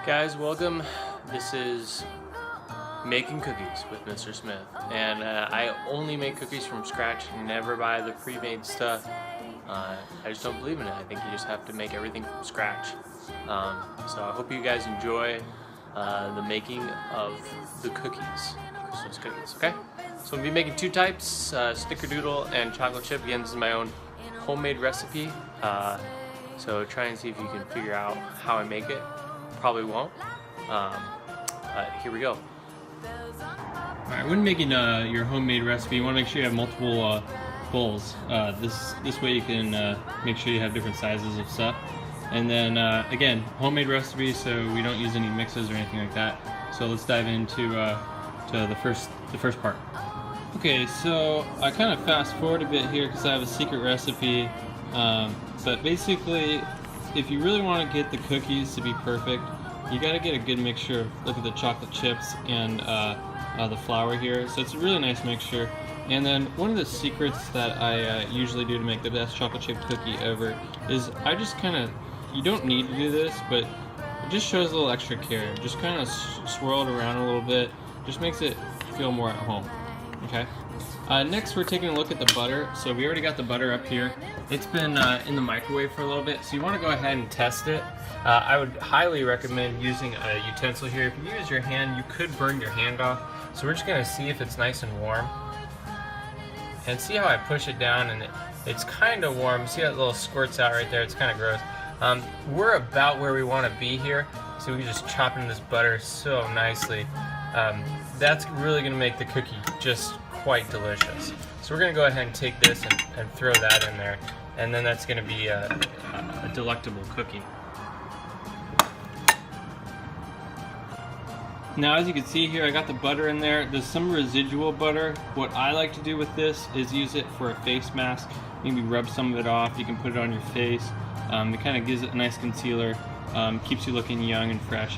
Guys, welcome. This is Making Cookies with Mr. Smith, and I only make cookies from scratch, never buy the pre-made stuff. I just don't believe in it. I think you just have to make everything from scratch. So I hope you guys enjoy the making of the cookies, Christmas cookies, okay? So I'll be making two types, snickerdoodle and chocolate chip. Again, this is my own homemade recipe, so try and see if you can figure out how I make it. Probably won't, but here we go. Alright, when making your homemade recipe, you want to make sure you have multiple bowls. This way you can make sure you have different sizes of stuff. And then again, homemade recipe, so we don't use any mixes or anything like that. So let's dive into to the first part. Okay, so I kind of fast forward a bit here because I have a secret recipe. But basically, if you really want to get the cookies to be perfect, you got to get a good mixture. Look at the chocolate chips and the flour here. So it's a really nice mixture. And then one of the secrets that I usually do to make the best chocolate chip cookie ever is I just kind of, you don't need to do this, but it just shows a little extra care. Just kind of swirl it around a little bit. Just makes it feel more at home. Okay. Next, we're taking a look at the butter. So we already got the butter up here. It's been in the microwave for a little bit, so you want to go ahead and test it. I would highly recommend using a utensil here. If you use your hand, you could burn your hand off. So we're just going to see if it's nice and warm. And see how I push it down and it's kind of warm. See how it little squirts out right there? It's kind of gross. We're about where we want to be here. So we can just chop into this butter so nicely. That's really going to make the cookie just quite delicious. So we're going to go ahead and take this and throw that in there, and then that's going to be a delectable cookie. Now, as you can see here, I got the butter in there. There's some residual butter. What I like to do with this is use it for a face mask. Maybe rub some of it off. You can put it on your face. It kind of gives it a nice concealer, keeps you looking young and fresh.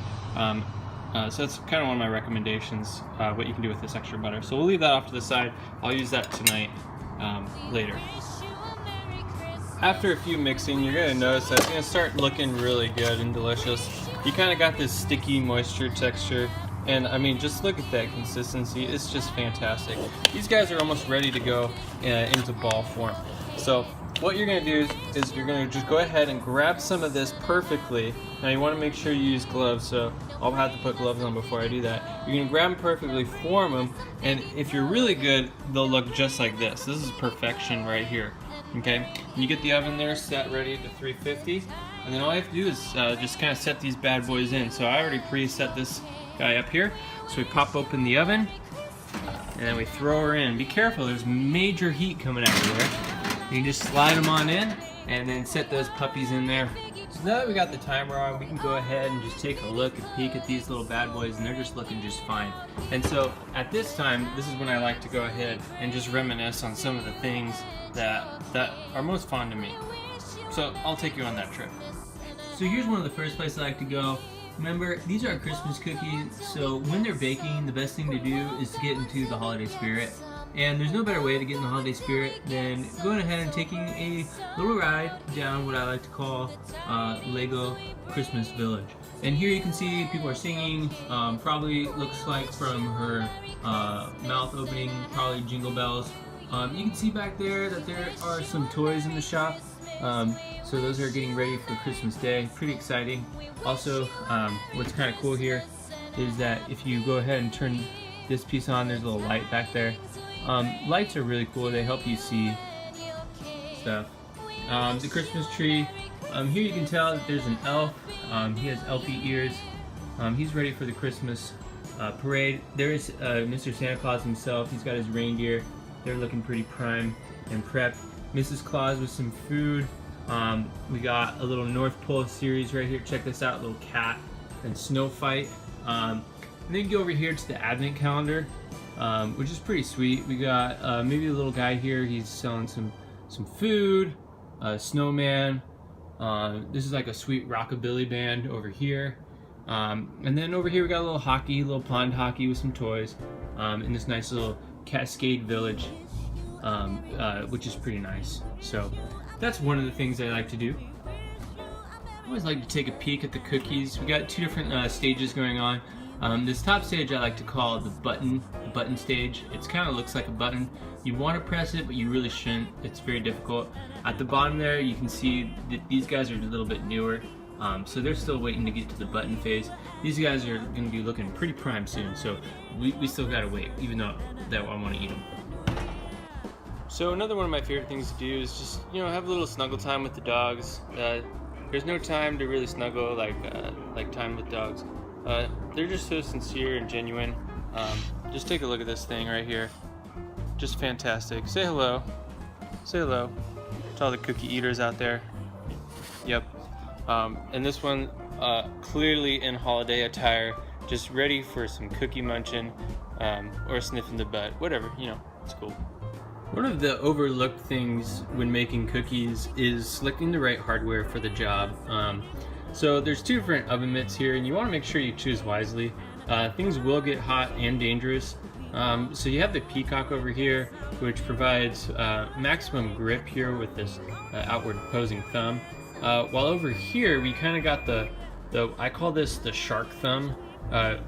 So that's kind of one of my recommendations, what you can do with this extra butter. So we'll leave that off to the side. I'll use that tonight, later. After a few mixing, you're going to notice that it's going to start looking really good and delicious. You kind of got this sticky moisture texture, and I mean, just look at that consistency. It's just fantastic. These guys are almost ready to go into ball form. So what you're going to do is you're going to just go ahead and grab some of this perfectly. Now you want to make sure you use gloves, so I'll have to put gloves on before I do that. You're going to grab them perfectly, form them, and if you're really good, they'll look just like this. This is perfection right here. Okay, and you get the oven there set ready to 350, and then all I have to do is just kind of set these bad boys in. So I already preset this guy up here. So we pop open the oven, and then we throw her in. Be careful, there's major heat coming out of there. You can just slide them on in and then set those puppies in there. So now that we got the timer on, we can go ahead and just take a look and peek at these little bad boys, and they're just looking just fine. And so at this time, this is when I like to go ahead and just reminisce on some of the things that are most fond to me. So I'll take you on that trip. So here's one of the first places I like to go. Remember, these are Christmas cookies, so when they're baking, the best thing to do is to get into the holiday spirit. And there's no better way to get in the holiday spirit than going ahead and taking a little ride down what I like to call Lego Christmas Village. And here you can see people are singing, probably looks like from her mouth opening, probably Jingle Bells. You can see back there that there are some toys in the shop. So those are getting ready for Christmas Day. Pretty exciting. Also, what's kind of cool here is that if you go ahead and turn this piece on, there's a little light back there. Lights are really cool. They help you see stuff. The Christmas tree. Here you can tell that there's an elf. He has elfy ears. He's ready for the Christmas parade. There is Mr. Santa Claus himself. He's got his reindeer. They're looking pretty prime and prepped. Mrs. Claus with some food. We got a little North Pole series right here. Check this out, little cat and snow fight. And then go over here to the advent calendar, which is pretty sweet. We got maybe a little guy here. He's selling some food, a snowman. This is like a sweet rockabilly band over here. And then over here we got a little hockey, little pond hockey with some toys, in this nice little Cascade Village, which is pretty nice. So that's one of the things I like to do. I always like to take a peek at the cookies. We got two different stages going on. This top stage I like to call the button stage. It kind of looks like a button. You want to press it, but you really shouldn't. It's very difficult. At the bottom there, you can see that these guys are a little bit newer, so they're still waiting to get to the button phase. These guys are going to be looking pretty prime soon, so we still got to wait, even though that I want to eat them. So another one of my favorite things to do is just, have a little snuggle time with the dogs. There's no time to really snuggle like time with dogs. They're just so sincere and genuine. Just take a look at this thing right here. Just fantastic. Say hello. Say hello to all the cookie eaters out there. Yep. And this one clearly in holiday attire, just ready for some cookie munching or sniffing the butt. Whatever, it's cool. One of the overlooked things when making cookies is selecting the right hardware for the job. So there's two different oven mitts here, and you want to make sure you choose wisely. Things will get hot and dangerous. So you have the Peacock over here, which provides maximum grip here with this outward posing thumb. While over here, we kind of got the I call this the shark thumb.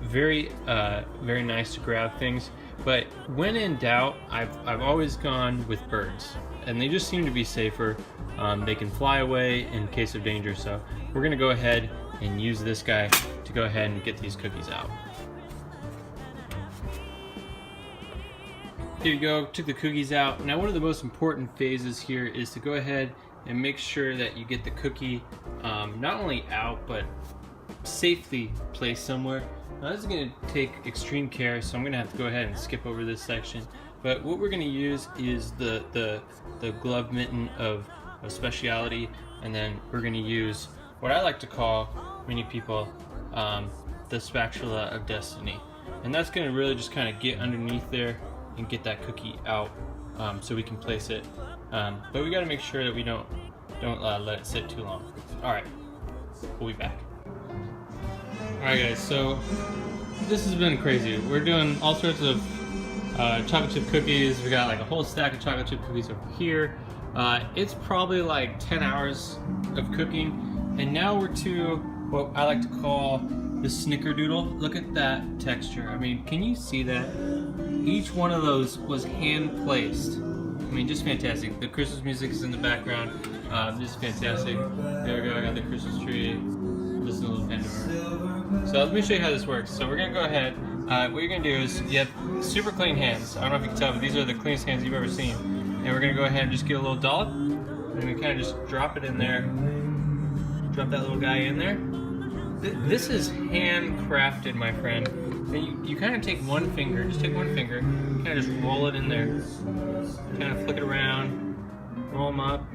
Very nice to grab things. But when in doubt, I've always gone with birds, and they just seem to be safer. They can fly away in case of danger, so we're gonna go ahead and use this guy to go ahead and get these cookies out. Here you go, took the cookies out. Now one of the most important phases here is to go ahead and make sure that you get the cookie not only out, but safely placed somewhere. Now this is going to take extreme care, so I'm going to have to go ahead and skip over this section. But what we're going to use is the glove mitten of speciality, and then we're going to use what I like to call, many people, the spatula of destiny. And that's going to really just kind of get underneath there and get that cookie out so we can place it. But we got to make sure that we don't let it sit too long. Alright, we'll be back. Alright guys, so this has been crazy. We're doing all sorts of chocolate chip cookies. We got like a whole stack of chocolate chip cookies over here. It's probably like 10 hours of cooking, and now we're to what I like to call the snickerdoodle. Look at that texture. I mean, can you see that? Each one of those was hand placed. I mean, just fantastic. The Christmas music is in the background. This is fantastic. There we go, I got the Christmas tree. Listen to little Pandora. So let me show you how this works. So we're gonna go ahead. What you're gonna do is you have super clean hands. I don't know if you can tell, but these are the cleanest hands you've ever seen. And we're gonna go ahead and just get a little dollop, and we kind of just drop it in there. Drop that little guy in there. This is handcrafted, my friend. And you kind of take one finger, just take one finger, kind of just roll it in there. Kind of flick it around, roll them up,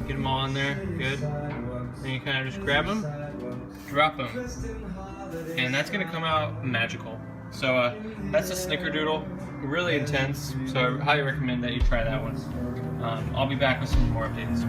get them all in there, good. Then you kind of just grab them, drop them, and that's gonna come out magical. So that's a snickerdoodle, really intense, so I highly recommend that you try that one. I'll be back with some more updates.